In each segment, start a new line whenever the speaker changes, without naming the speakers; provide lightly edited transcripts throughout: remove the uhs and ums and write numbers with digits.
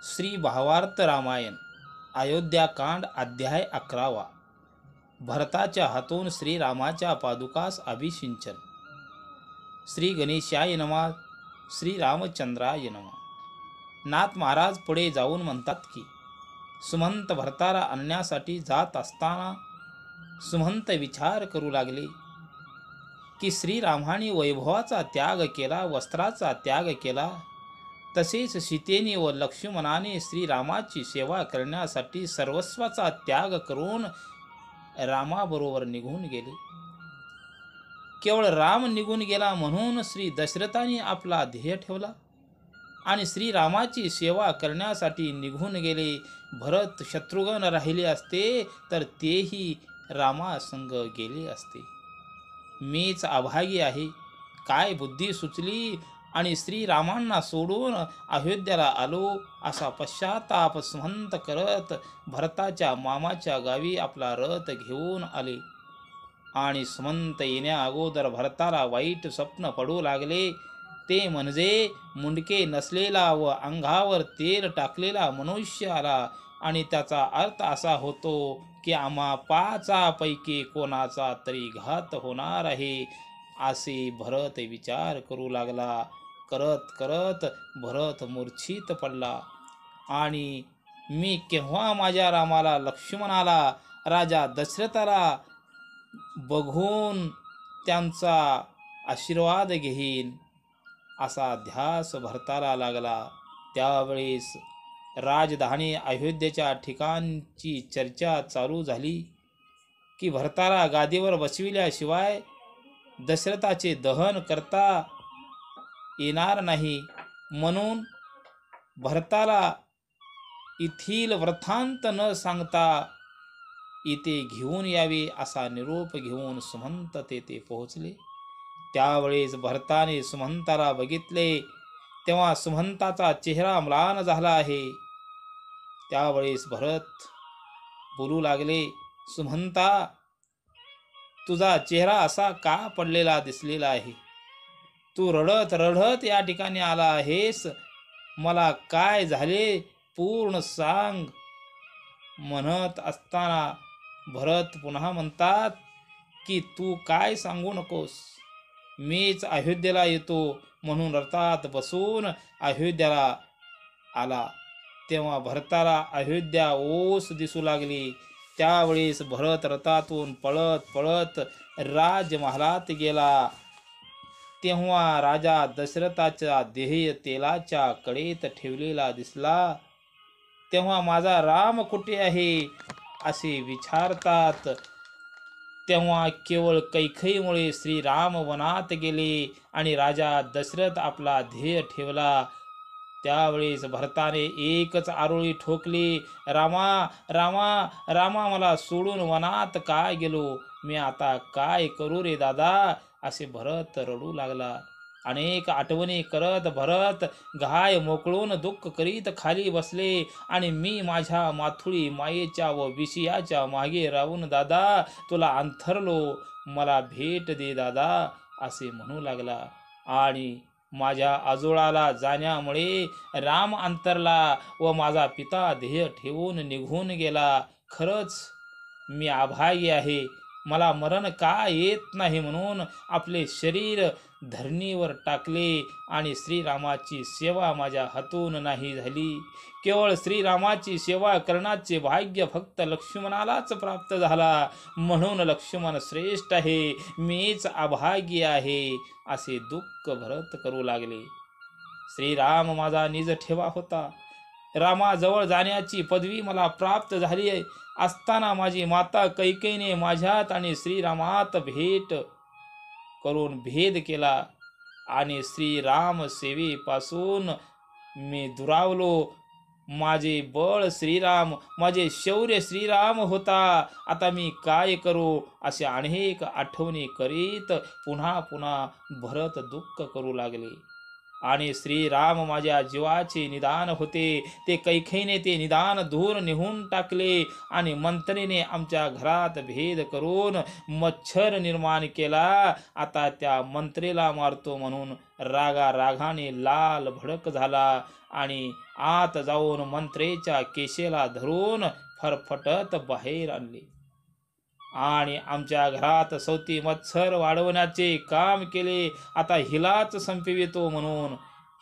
श्री भावार्थ रामायण अयोध्याकांड अध्याय 11वा. भरताच्या हातून श्रीरामाच्या पादुकास अभिषिंचन. श्री गणेशाय नमः. श्री रामचंद्राय नमः. नाथ महाराज पुढे जाऊन म्हणतात की सुमंत भरताला आणण्यासाठी जात असताना सुमंत विचार करू लागले की श्रीरामाने वैभवाचा त्याग केला, वस्त्राचा त्याग केला, तसेच सीतेने व लक्ष्मणाने श्रीरामाची सेवा करण्यासाठी सर्वस्वाचा त्याग करून रामाबरोबर निघून गेले. केवळ राम निघून गेला म्हणून श्री दशरथाने आपला ध्येय ठेवला आणि श्रीरामाची सेवा करण्यासाठी निघून गेले. भरत शत्रुघ्न राहिले असते तर तेही रामासंग गेले असते. मीच अभागी आहे, काय बुद्धी सुचली आणि श्रीरामांना सोडून अयोध्येला आलो, असा पश्चाताप सुमंत करत भरताच्या मामाच्या गावी आपला रथ घेऊन आले. आणि सुमंत येण्या अगोदर भरताला वाईट स्वप्न पडू लागले. ते म्हणजे मुंडके नसलेला व अंगावर तेल टाकलेला मनुष्य आला आणि त्याचा अर्थ असा होतो की आम्हा पाचापैकी कोणाचा तरी घात होणार आहे, असे भरत विचार करू लागला. करत करत भरत मूर्छित पडला आणि मी केव्हा माझ्या रामाला, लक्ष्मणाला, राजा दशरथाला बघून त्यांचा आशीर्वाद घेईन, असा ध्यास भरताला लागला. त्यावेळेस राजधानी अयोध्येच्या ठिकाणची चर्चा चालू झाली की भरताला गादीवर बसविल्याशिवाय दशरथाचे दहन करता येणार नाही, म्हणून भरताला येथील वृत्तांत न सांगता इथे घेऊन यावे असा निरोप घेऊन सुमंत तेथे पोहोचले. त्यावेळेस भरताने सुमंताला बघितले तेव्हा सुमंताचा चेहरा म्लान झाला आहे. त्यावेळेस भरत बोलू लागले, सुमंता, तुझा चेहरा असा का पडलेला दिसलेला आहे? तू रडत रडत या ठिकाणी आला आहेस, मला काय झाले पूर्ण सांग. म्हणत असताना भरत पुन्हा म्हणतात की तू काय सांगू नकोस, मीच अयोध्येला येतो म्हणून रथात बसून अयोध्येला आला. तेव्हा भरताला अयोध्या ओस दिसू लागली. त्यावेळेस भरत रथातून पळत पळत राजमहालात गेला. तेव्हा राजा दशरथाचा देह तेलाच्या कडेत ठेवलेला दिसला. तेव्हा माझा राम कुठे आहे असे विचारतात. तेव्हा केवळ कैकेयीमुळे श्रीराम वनात गेले आणि राजा दशरथ आपला ध्येय ठेवला. त्यावेळेस भरताने एकच आरोळी ठोकली, रामा रामा रामा, मला सोडून वनात काय गेलो, मी आता काय करू रे दादा, असे भरत रडू लागला. अनेक आठवणी करत भरत घाय मोकळून दुःख करीत खाली बसले आणि मी माझ्या माथुळी मायेच्या व विषयाच्या मागे राहून दादा तुला अंथरलो, मला भेट दे दादा, असे म्हणू लागला. आणि माझ्या आजोळाला जाण्यामुळे राम अंतरला व माझा पिता ध्येय ठेवून निघून गेला. खरंच मी अभागी आहे, मला मरण का येत नाही म्हणून आपले शरीर धरणीवर टाकले आणि श्रीरामाची सेवा माझ्या हातून नाही झाली. केवळ श्रीरामाची सेवा करण्याचे भाग्य फक्त लक्ष्मणालाच प्राप्त झाला, म्हणून लक्ष्मण श्रेष्ठ आहे, मीच अभागी आहे, असे दुःख भरत करू लागले. श्रीराम माझा निज ठेवा होता, रामाजवळ जाण्याची पदवी मला प्राप्त झाली असताना माझी माता कैकेयीने माझ्यात आणि श्रीरामात भेट करून भेद केला आणि श्रीराम सेवेपासून मी दुरावलो. माझे बळ श्रीराम, माझे शौर्य श्रीराम होता, आता मी काय करू, असे अनेक आठवणी करीत पुन्हा पुन्हा भरत दुःख करू लागले. आणि श्रीराम माझ्या जीवाचे निदान होते. ते कैकेयीने ते निदान दूर निघून टाकले आणि मंत्रीने आमच्या घरात भेद करून मच्छर निर्माण केला. आता त्या मंत्रीला मारतो म्हणून रागाने लाल भडक झाला आणि आत जाऊन मंत्रेच्या केशेला धरून फरफटत बाहेर आणले आणि आमच्या घरात सौती मत्सर वाढवण्याचे काम केले. आता हिलाच संपवितो म्हणून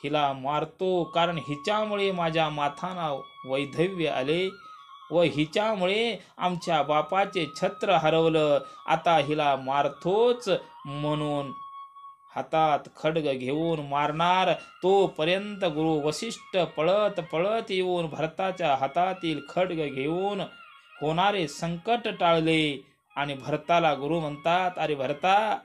हिला मारतो, कारण हिच्यामुळे माझ्या माथाना वैधव्य आले व हिच्यामुळे आमच्या बापाचे छत्र हरवलं. आता हिला मारतोच म्हणून हातात खड्ग घेऊन मारणार. तोपर्यंत गुरु वसिष्ठ पळत पळत येऊन भरताच्या हातातील खड्ग घेऊन होणारे संकट टाळले आणि भरताला गुरु म्हणतात, अरे भरता,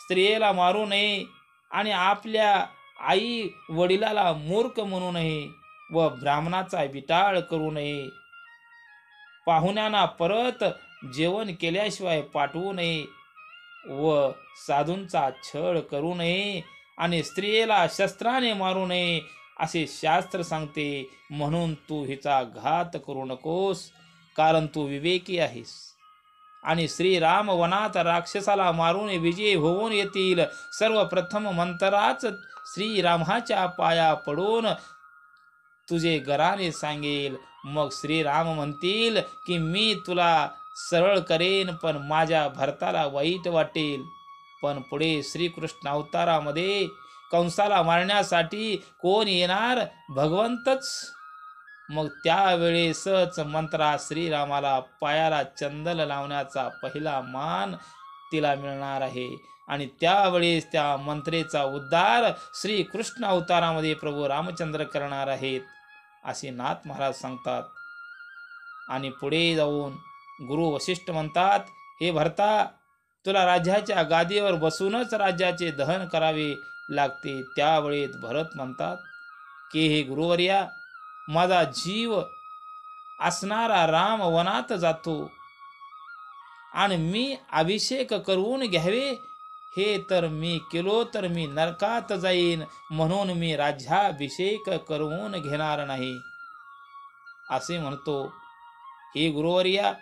स्त्रियेला मारू नये आणि आपल्या आई वडिलाला मूर्ख म्हणू नये व ब्राह्मणाचा विटाळ करू नये. पाहुण्यांना परत जेवण केल्याशिवाय पाठवू नये व साधूंचा छळ करू नये आणि स्त्रियेला शस्त्राने मारू नये असे शास्त्र सांगते. म्हणून तू हिचा घात करू नकोस, कारण तू विवेकी आहेस. आणि श्रीराम वनात राक्षसाला मारून विजयी होऊन येतील. सर्वप्रथम मंत्राच श्रीरामाच्या पाया पडून तुझे गराने सांगेल. मग श्रीराम म्हणतील की मी तुला सरळ करेन, पण माझ्या भरताला वाईट वाटेल. पण पुढे श्रीकृष्ण अवतारामध्ये कंसाला मारण्यासाठी कोण येणार? भगवंतच. मग त्यावेळेसच मंत्रा श्रीरामाला पायाला चंदन लावण्याचा पहिला मान तिला मिळणार आहे आणि त्यावेळेस त्या मंत्रेचा उद्धार श्रीकृष्ण अवतारामध्ये प्रभू रामचंद्र करणार आहेत असे नाथ महाराज सांगतात. आणि पुढे जाऊन गुरु वसिष्ठ म्हणतात, हे भरता, तुला राज्याच्या गादीवर बसूनच राज्याचे दहन करावे लागते. त्यावेळेस भरत म्हणतात की हे गुरुवर्या, माझा जीव असणारा राम वनात जातो आणि मी अभिषेक करून घ्यावे, हे तर मी केलो तर मी नरकात जाईन, म्हणून मी राज्याभिषेक करून घेणार नाही असे म्हणतो. हे गुरुवर्या,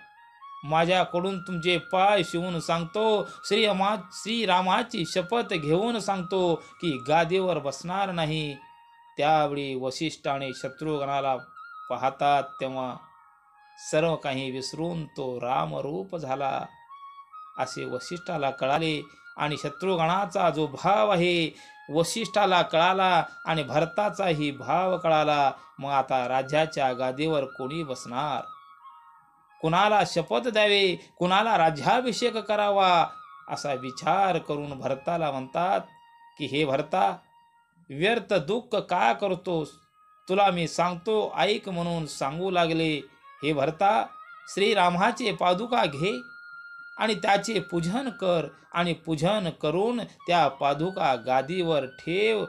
माझ्याकडून तुमचे पाय शिवून सांगतो, श्रीरामाची शपथ घेऊन सांगतो की गादीवर बसणार नाही. त्यावेळी वसिष्ठाने शत्रुघ्नाला पाहतात तेव्हा सर्व काही विसरून तो रामरूप झाला असे वसिष्ठाला कळाले आणि शत्रुघ्नाचा जो भाव आहे वसिष्ठाला कळाला आणि भरताचाही भाव कळाला. मग आता राज्याच्या गादीवर कोणी बसणार, कुणाला शपथ द्यावे, कुणाला राज्याभिषेक करावा असा विचार करून भरताला म्हणतात की हे भरता, व्यर्थ दुःख का करतोस? तुला मी सांगतो ऐक म्हणून सांगू लागले. हे भरता, श्रीरामाचे पादुका घे आणि त्याचे पूजन कर आणि पूजन करून त्या पादुका गादीवर ठेव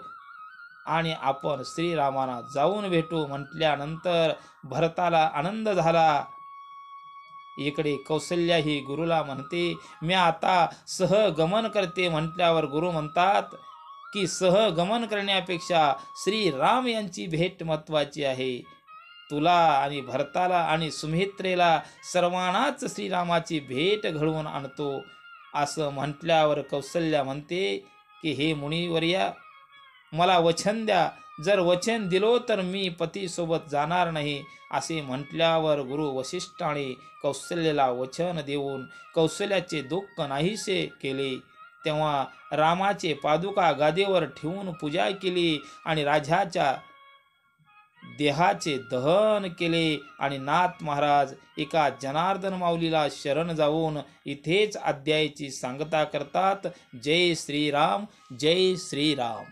आणि आपण श्रीरामाला जाऊन भेटू. म्हटल्यानंतर भरताला आनंद झाला. इकडे कौसल्या ही गुरुला म्हणते, मी आता सहगमन करते. म्हटल्यावर गुरु म्हणतात की सहगमन करण्यापेक्षा श्रीराम यांची भेट महत्वाची आहे. तुला आणि भरताला आणि सुमित्रेला सर्वांनाच श्रीरामाची भेट घडवून आणतो असं म्हटल्यावर कौसल्या म्हणते की हे मुनिवर्या, मला वचन द्या. जर वचन दिलो तर मी पतीसोबत जाणार नाही असे म्हटल्यावर गुरु वसिष्ठाने कौसल्याला वचन देऊन कौसल्याचे दुःख नाहीसे केले. तेव्हा रामाचे पादुका गादीवर ठेवून पूजा केली आणि राजाच्या देहाचे दहन केले. आणि नाथ महाराज एका जनार्दन माऊलीला शरण जाऊन इथेच अध्यायाची सांगता करतात. जय श्रीराम, जय श्रीराम.